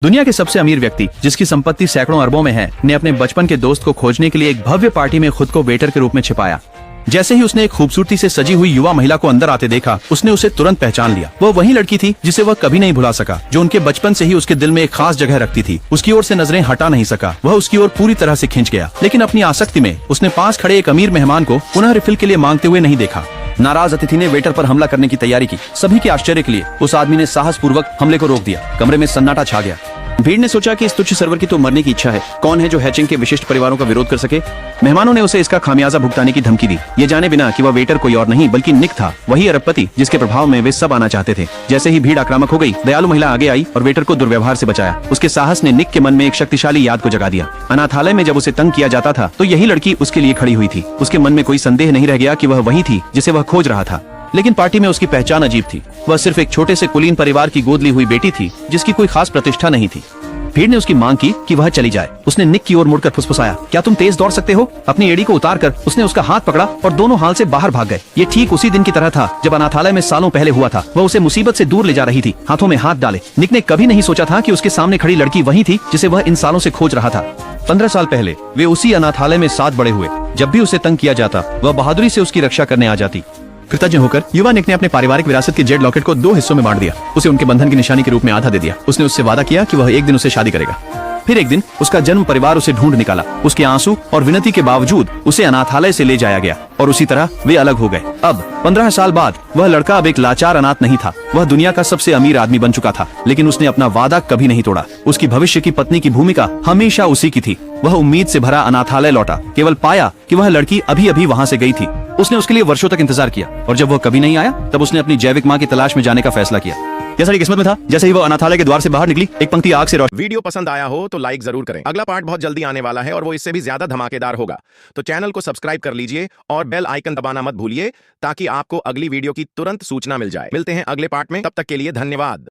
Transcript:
दुनिया के सबसे अमीर व्यक्ति, जिसकी संपत्ति सैकड़ों अरबों में है, ने अपने बचपन के दोस्त को खोजने के लिए एक भव्य पार्टी में खुद को वेटर के रूप में छिपाया। जैसे ही उसने एक खूबसूरती से सजी हुई युवा महिला को अंदर आते देखा, उसने उसे तुरंत पहचान लिया। वह वही लड़की थी जिसे वह कभी नहीं भुला सका, जो उनके बचपन से ही उसके दिल में एक खास जगह रखती थी। उसकी ओर से नजरें हटा नहीं सका, वह उसकी ओर पूरी तरह से खिंच गया। लेकिन अपनी आसक्ति में उसने पास खड़े एक अमीर मेहमान को पुनः रिफिल के लिए मांगते हुए नहीं देखा। नाराज अतिथि ने वेटर पर हमला करने की तैयारी की। सभी के आश्चर्य के लिए उस आदमी ने साहस पूर्वक हमले को रोक दिया। कमरे में सन्नाटा छा गया। भीड़ ने सोचा कि इस तुच्छ सर्वर की तो मरने की इच्छा है। कौन है जो हैचिंग के विशिष्ट परिवारों का विरोध कर सके? मेहमानों ने उसे इसका खामियाजा भुगताने की धमकी दी, ये जाने बिना कि वह वेटर कोई और नहीं बल्कि निक था, वही अरबपति जिसके प्रभाव में वे सब आना चाहते थे। जैसे ही भीड़ आक्रामक हो गई, दयालु महिला आगे आई और वेटर को दुर्व्यवहार से बचाया। उसके साहस ने निक के मन में एक शक्तिशाली याद को जगा दिया। अनाथालय में जब उसे तंग किया जाता था तो यही लड़की उसके लिए खड़ी हुई थी। उसके मन में कोई संदेह नहीं रह गया कि वह वही थी जिसे वह खोज रहा था। लेकिन पार्टी में उसकी पहचान अजीब थी। वह सिर्फ एक छोटे से कुलीन परिवार की गोद ली हुई बेटी थी, जिसकी कोई खास प्रतिष्ठा नहीं थी। भीड़ ने उसकी मांग की कि वह चली जाए। उसने निक की ओर मुड़कर फुसफुसाया, क्या तुम तेज दौड़ सकते हो? अपनी एड़ी को उतारकर उसने उसका हाथ पकड़ा और दोनों हाल से बाहर भाग गए। ये ठीक उसी दिन की तरह था जब अनाथालय में सालों पहले हुआ था। वह उसे मुसीबत से दूर ले जा रही थी, हाथों में हाथ डाले। निक ने कभी नहीं सोचा था कि उसके सामने खड़ी लड़की वही थी जिसे वह इन सालों से खोज रहा था। 15 साल पहले वे उसी अनाथालय में साथ बड़े हुए। जब भी उसे तंग किया जाता, वह बहादुरी से उसकी रक्षा करने आ जाती। कृतज्ञ होकर युवा निक ने अपने पारिवारिक विरासत के जेड लॉकेट को 2 हिस्सों में बांट दिया। उसे उनके बंधन की निशानी के रूप में आधा दे दिया। उसने उससे वादा किया कि वह एक दिन उससे शादी करेगा। फिर एक दिन उसका जन्म परिवार उसे ढूंढ निकाला। उसके आंसू और विनती के बावजूद उसे अनाथालय से ले जाया गया और उसी तरह वे अलग हो गए। अब 15 साल बाद वह लड़का अब एक लाचार अनाथ नहीं था। वह दुनिया का सबसे अमीर आदमी बन चुका था, लेकिन उसने अपना वादा कभी नहीं तोड़ा। उसकी भविष्य की पत्नी की भूमिका हमेशा उसी की थी। वह उम्मीद से भरा अनाथालय लौटा, केवल पाया कि वह लड़की अभी अभी वहाँ से गई थी। उसने उसके लिए वर्षों तक इंतजार किया और जब वह कभी नहीं आया, तब उसने अपनी जैविक माँ की तलाश में जाने का फैसला किया। यह सारी किस्मत में था। जैसे ही वो अनाथालय के द्वार से बाहर निकली, एक पंक्ति आग से रोशनी। वीडियो पसंद आया हो तो लाइक जरूर करें। अगला पार्ट बहुत जल्दी आने वाला है और वो इससे भी ज्यादा धमाकेदार होगा, तो चैनल को सब्सक्राइब कर लीजिए और बेल आइकन दबाना मत भूलिए ताकि आपको अगली वीडियो की तुरंत सूचना मिल जाए। मिलते हैं अगले पार्ट में, तब तक के लिए धन्यवाद।